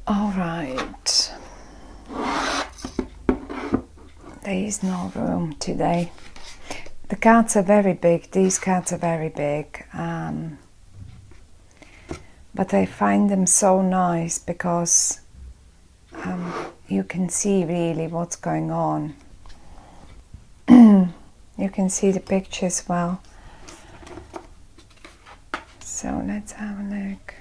All right. There is no room today. The cards are very big. These cards are very big. But I find them so nice because you can see really what's going on. You can see the picture as well. So let's have a look.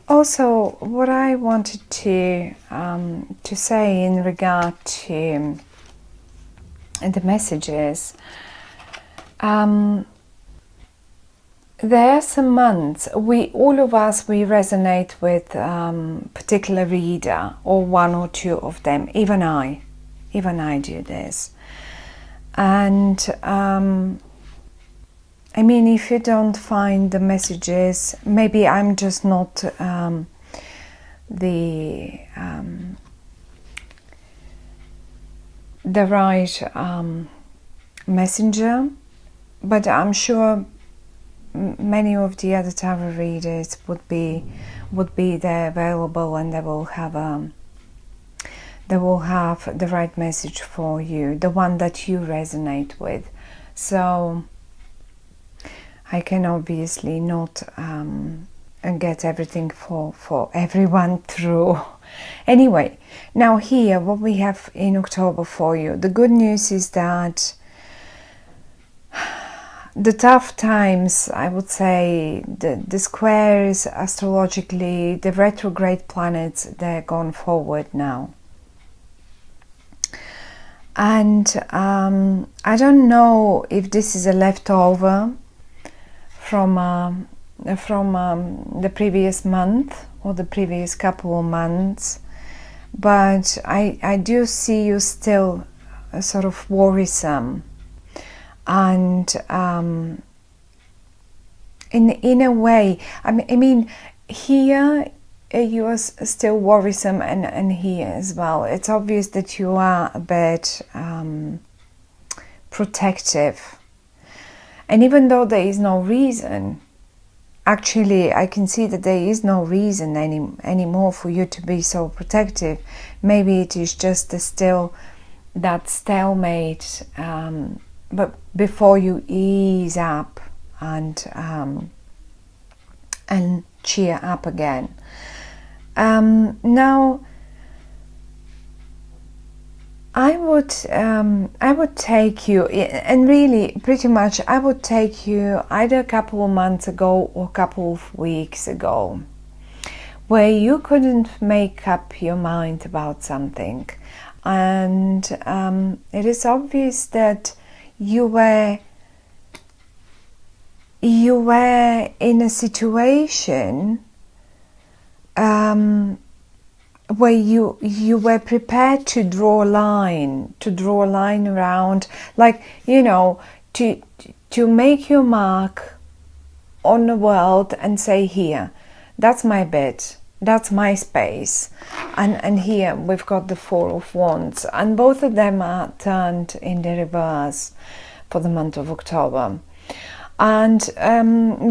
Also, what I wanted to say in regard to the messages, there are some months, all of us, we resonate with particular reader or one or two of them. Even I do this. And I mean, if you don't find the messages, maybe I'm just not the right messenger, but I'm sure many of the other tarot readers would be there available, and they will have the right message for you, the one that you resonate with. So I can obviously not get everything for everyone through. Anyway, now here what we have in October for you. The good news is that the tough times, I would say, the squares astrologically, the retrograde planets, they're gone forward now. And I don't know if this is a leftover from the previous month or the previous couple of months, but I do see you still sort of worrisome. And in a way, I mean, here you are still worrisome, and here as well. It's obvious that you are a bit protective. And even though there is no reason, actually I can see that there is no reason anymore for you to be so protective. Maybe it is just still that stalemate, but before you ease up and cheer up again. Now I would take you, and really pretty much I would take you either a couple of months ago or a couple of weeks ago, where you couldn't make up your mind about something, and it is obvious that you were in a situation where you were prepared to draw a line around, like, you know, to make your mark on the world and say, here, that's my bit, that's my space. And here we've got the Four of Wands, and both of them are turned in the reverse for the month of October. And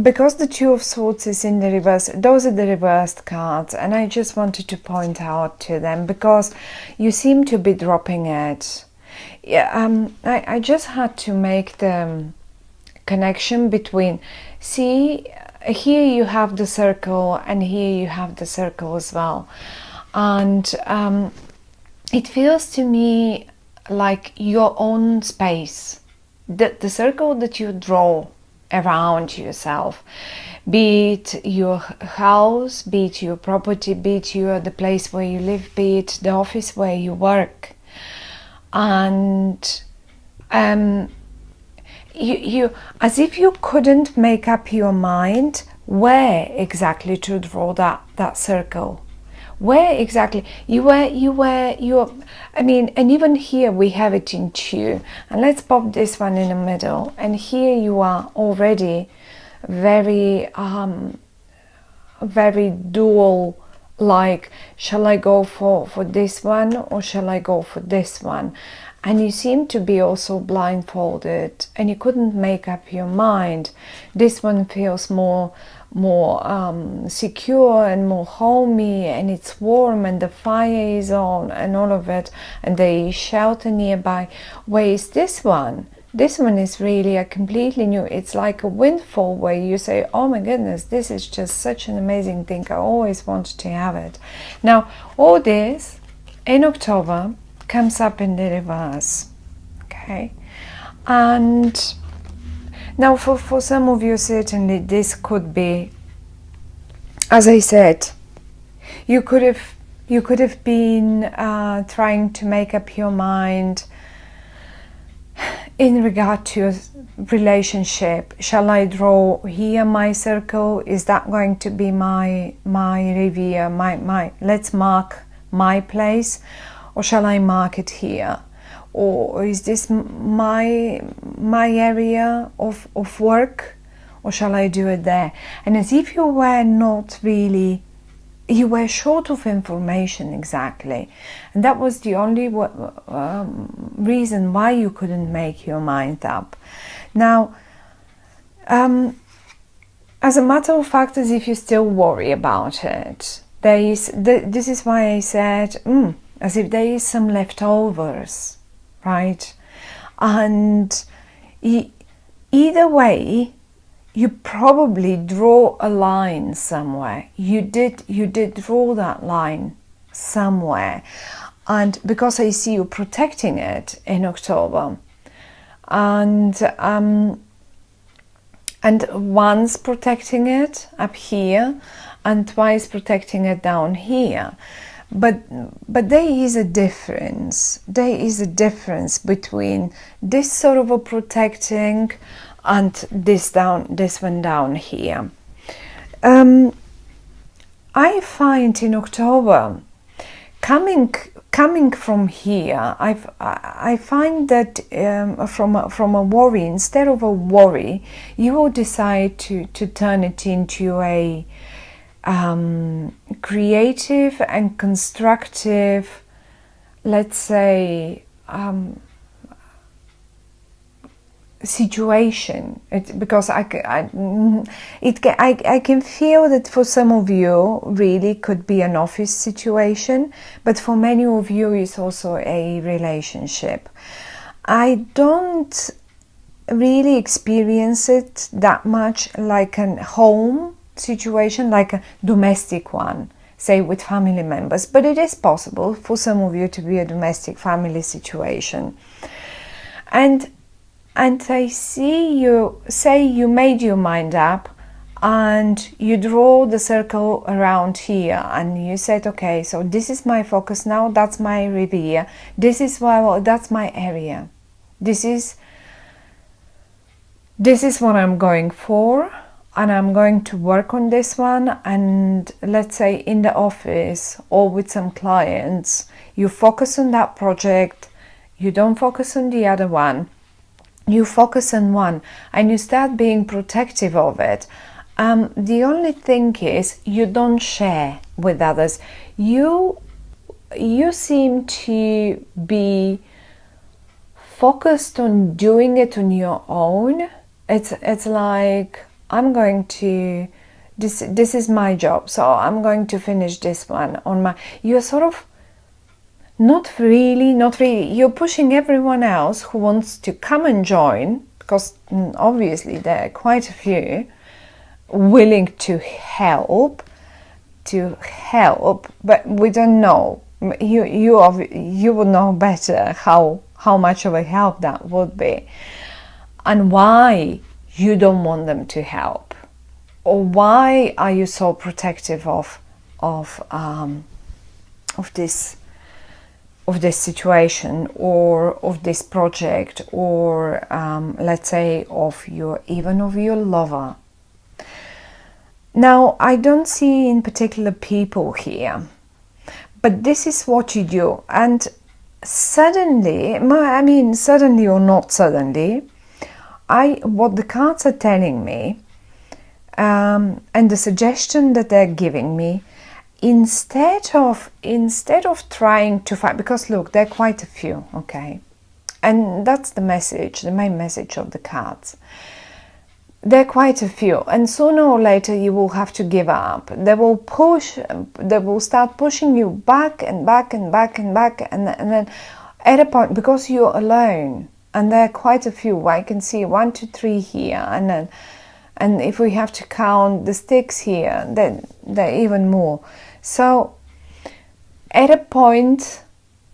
because the Two of Swords is in the reverse, those are the reversed cards, and I just wanted to point out to them because you seem to be dropping it. Yeah, I just had to make the connection between, see, here you have the circle and here you have the circle as well, and it feels to me like your own space, the circle that you draw around yourself, be it your house, be it your property, be it the place where you live, be it the office where you work. And you as if you couldn't make up your mind where exactly to draw that circle, where exactly you were. I mean, and even here we have it in two, and let's pop this one in the middle, and here you are already very very dual, like, shall I go for this one or shall I go for this one? And you seem to be also blindfolded and you couldn't make up your mind. This one feels more secure and more homey, and it's warm and the fire is on and all of it, and there is shelter nearby. Whereas this one is really a completely new, it's like a windfall where you say, oh my goodness, this is just such an amazing thing, I always wanted to have it. Now all this in October comes up in the reverse, okay? And now for some of you, certainly this could be, as I said, you could have been trying to make up your mind in regard to a relationship. Shall I draw here my circle? Is that going to be my revier, my let's mark my place, or shall I mark it here? Or is this my area of work, or shall I do it there? And as if you were not really, you were short of information exactly, and that was the only reason why you couldn't make your mind up. Now, as a matter of fact, as if you still worry about it, this is why I said, as if there is some leftovers, right? And either way, you probably draw a line somewhere. You did draw that line somewhere, and because I see you protecting it in October, and once protecting it up here, and twice protecting it down here. But there is a difference. There is a difference between this sort of a protecting and this one down here. I find in October, coming from here, I find that from a worry, instead of a worry, you will decide to turn it into a creative and constructive, let's say, situation. Because I can feel that for some of you really could be an office situation, but for many of you it's also a relationship. I don't really experience it that much like a home situation, like a domestic one, say with family members, but it is possible for some of you to be a domestic family situation. And I see you say you made your mind up and you draw the circle around here, and you said, okay, so this is my focus now, that's my reverie, this is that's my area, this is what I'm going for, and I'm going to work on this one. And let's say in the office or with some clients, you focus on that project, you don't focus on the other one, you focus on one and you start being protective of it. The only thing is you don't share with others. You seem to be focused on doing it on your own. It's like, I'm going to, this is my job, so I'm going to finish this one on my, you're sort of not really, you're pushing everyone else who wants to come and join, because obviously there are quite a few willing to help, but we don't know, you would know better how much of a help that would be, and why you don't want them to help, or why are you so protective of this situation, or of this project, or let's say of your lover. Now, I don't see in particular people here, but this is what you do, and suddenly or not suddenly, what the cards are telling me, and the suggestion that they're giving me, instead of trying to find, because look, there are quite a few, okay, and that's the message, the main message of the cards. there are quite a few, and sooner or later you will have to give up. They will start pushing you back and back and back and back, and then at a point, because you're alone, and there are quite a few. I can see 1, 2, 3 here, and if we have to count the sticks here, then there are even more. So at a point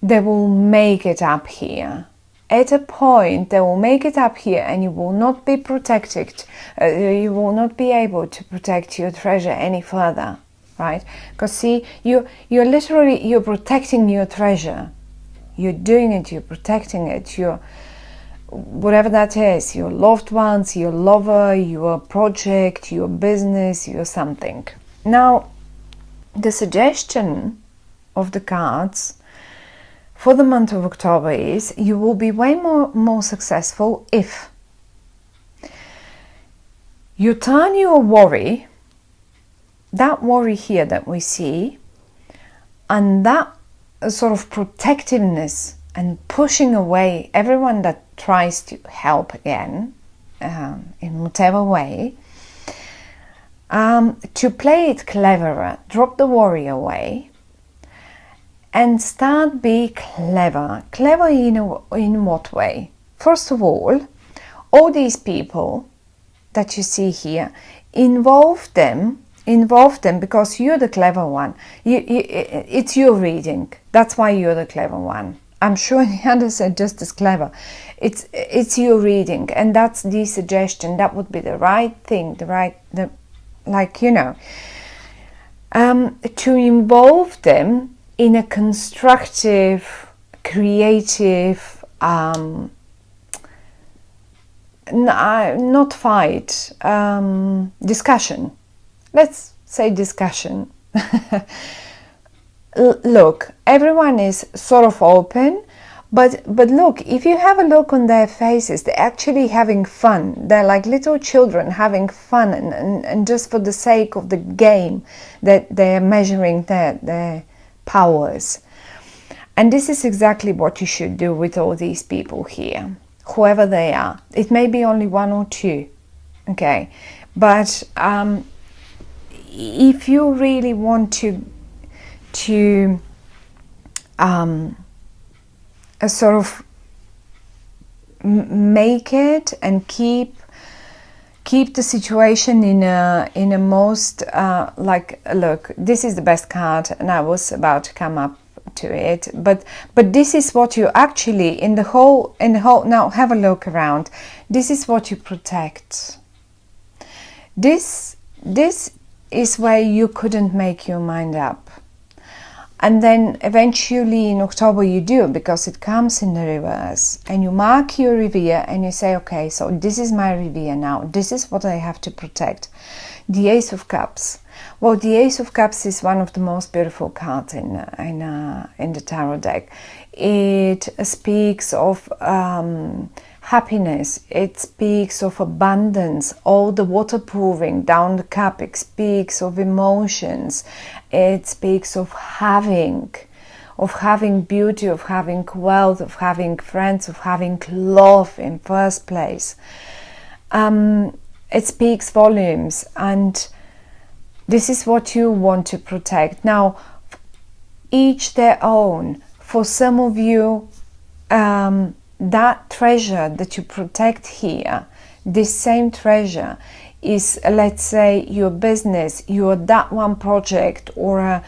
they will make it up here. At a point they will make it up here, and you will not be protected. You will not be able to protect your treasure any further, right? Because see, you're protecting your treasure. You're doing it, you're protecting it, you're whatever that is, your loved ones, your lover, your project, your business, your something. Now, the suggestion of the cards for the month of October is you will be way more successful if you turn your worry, that worry here that we see, and that sort of protectiveness and pushing away everyone that tries to help again, in whatever way, to play it cleverer, drop the worry away, and start be clever. Clever in what way? First of all these people that you see here, involve them because you're the clever one. It's your reading. That's why you're the clever one. I'm sure the others are just as clever. It's your reading, and that's the suggestion. That would be the right thing, to involve them in a constructive, creative, not fight, discussion. Let's say discussion. Look, everyone is sort of open, but look, if you have a look on their faces, they're actually having fun. They're like little children having fun, and just for the sake of the game that they're measuring their powers. And this is exactly what you should do with all these people here, whoever they are. It may be only 1 or 2, okay, but if you really want to sort of make it and keep the situation in a most look, this is the best card, and I was about to come up to it, but this is what you actually in the whole now have a look around. This is what you protect. This is where you couldn't make your mind up, and then eventually in October you do, because it comes in the reverse, and you mark your reverie and you say, okay, so this is my reverie now, this is what I have to protect. The Ace of Cups. Well, the Ace of Cups is one of the most beautiful cards in the tarot deck. It speaks of happiness, it speaks of abundance, all the waterproofing down the cup. It speaks of emotions, it speaks of having beauty, of having wealth, of having friends, of having love in first place. It speaks volumes, and this is what you want to protect. Now, each their own. For some of you, that treasure that you protect here, this same treasure is, let's say, your business, that one project, or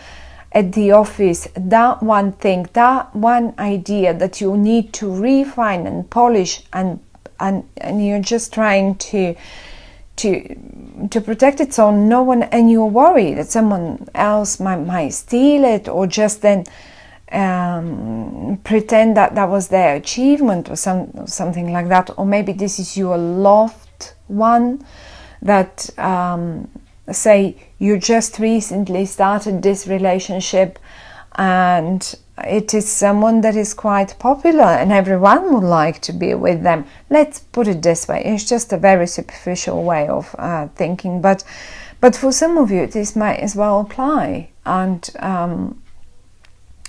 at the office, that one thing, that one idea that you need to refine and polish, and you're just trying to protect it, so no one, and you're worried that someone else might steal it, or just then pretend that was their achievement, or something like that. Or maybe this is your loved one that say you just recently started this relationship, and it is someone that is quite popular and everyone would like to be with them. Let's put it this way. It's just a very superficial way of thinking, but for some of you this might as well apply, and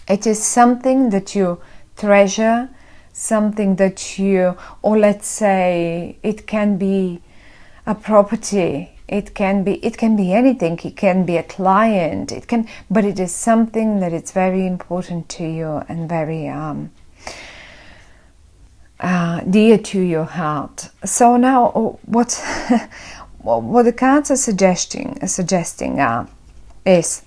it is something that you treasure, something that you, or let's say it can be a property, it can be anything, it can be a client, but it is something that it's very important to you and very dear to your heart. So now what what the cards are suggesting is,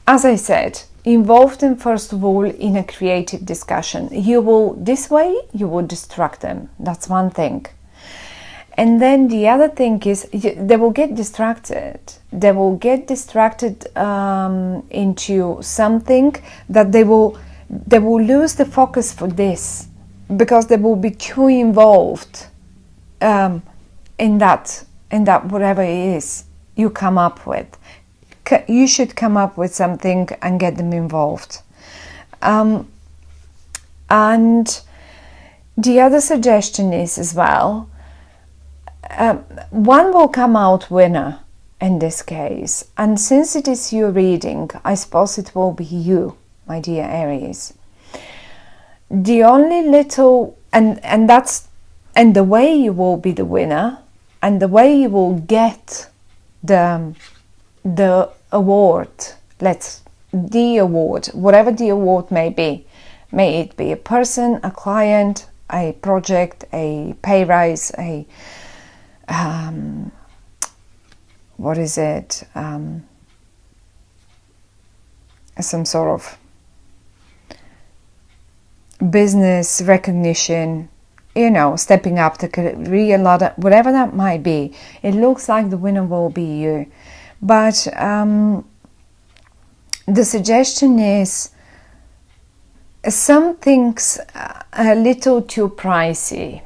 as I said, involve them first of all in a creative discussion. You will distract them. That's one thing. And then the other thing is, they will get distracted. They will get distracted into something that they will lose the focus for this, because they will be too involved in that whatever it is you come up with. You should come up with something and get them involved. And the other suggestion is as well, one will come out winner in this case, and since it is your reading, I suppose it will be you, my dear Aries. The only little, and the way you will be the winner, and the way you will get the award, the award, whatever the award may be, may it be a person, a client, a project, a pay rise, a what is it, some sort of business recognition, you know, stepping up the career ladder, whatever that might be. It looks like the winner will be you. But the suggestion is, some things a little too pricey.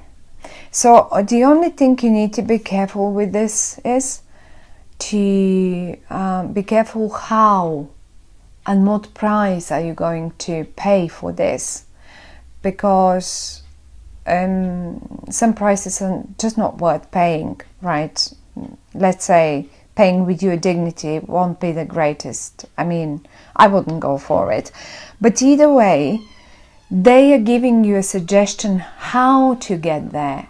So the only thing you need to be careful with this is to be careful how and what price are you going to pay for this, because some prices are just not worth paying, right? Let's say paying with your dignity won't be the greatest. I mean, I wouldn't go for it. But either way, they are giving you a suggestion how to get there,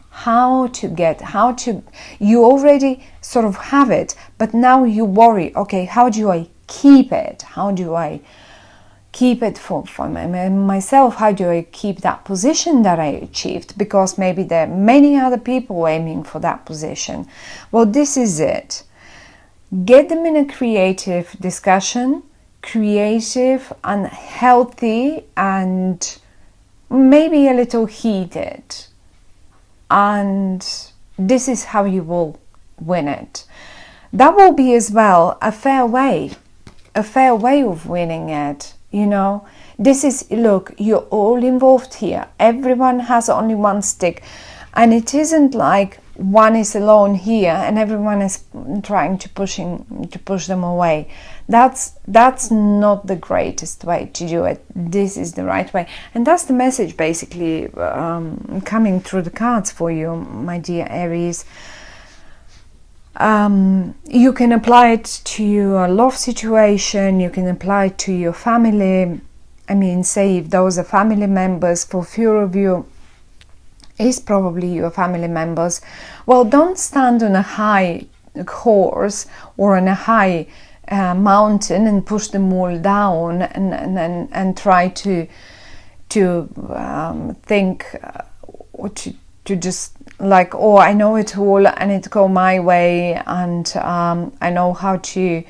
you already sort of have it, but now you worry, okay, how do I keep it? How do I keep it for myself? How do I keep that position that I achieved? Because maybe there are many other people aiming for that position. Well, this is it. Get them in a creative discussion, creative and healthy, and maybe a little heated. And this is how you will win it. That will be as well a fair way of winning it. You know, this is, look, you're all involved here. Everyone has only one stick, and it isn't like one is alone here and everyone is trying to push them away. That's not the greatest way to do it. This is the right way, and that's the message basically coming through the cards for you, my dear Aries. You can apply it to your love situation, you can apply it to your family. I mean, say if those are family members, for few of you is probably your family members. Well, don't stand on a high horse or on a high mountain and push them all down and try to think or to just like, oh, I know it all and it go my way, and I know how to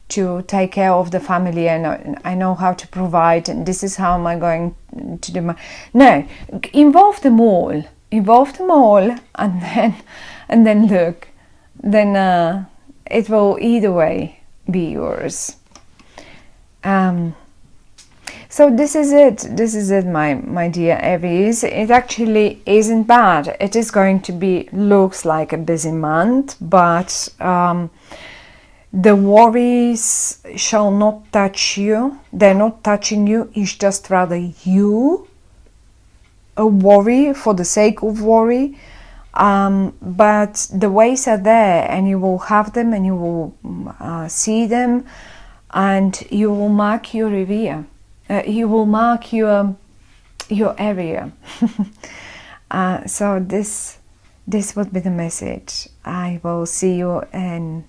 take care of the family, and I know how to provide, and this is how am I going to do my... No, involve them all, and then look, then it will either way be yours. So this is it, my dear Aries. It actually isn't bad. It is going to be, looks like a busy month, but the worries shall not touch you. They're not touching you. It's just rather you a worry for the sake of worry. But the ways are there, and you will have them, and you will see them, and you will mark your reverie. You will mark your area. So this this would be the message. I will see you in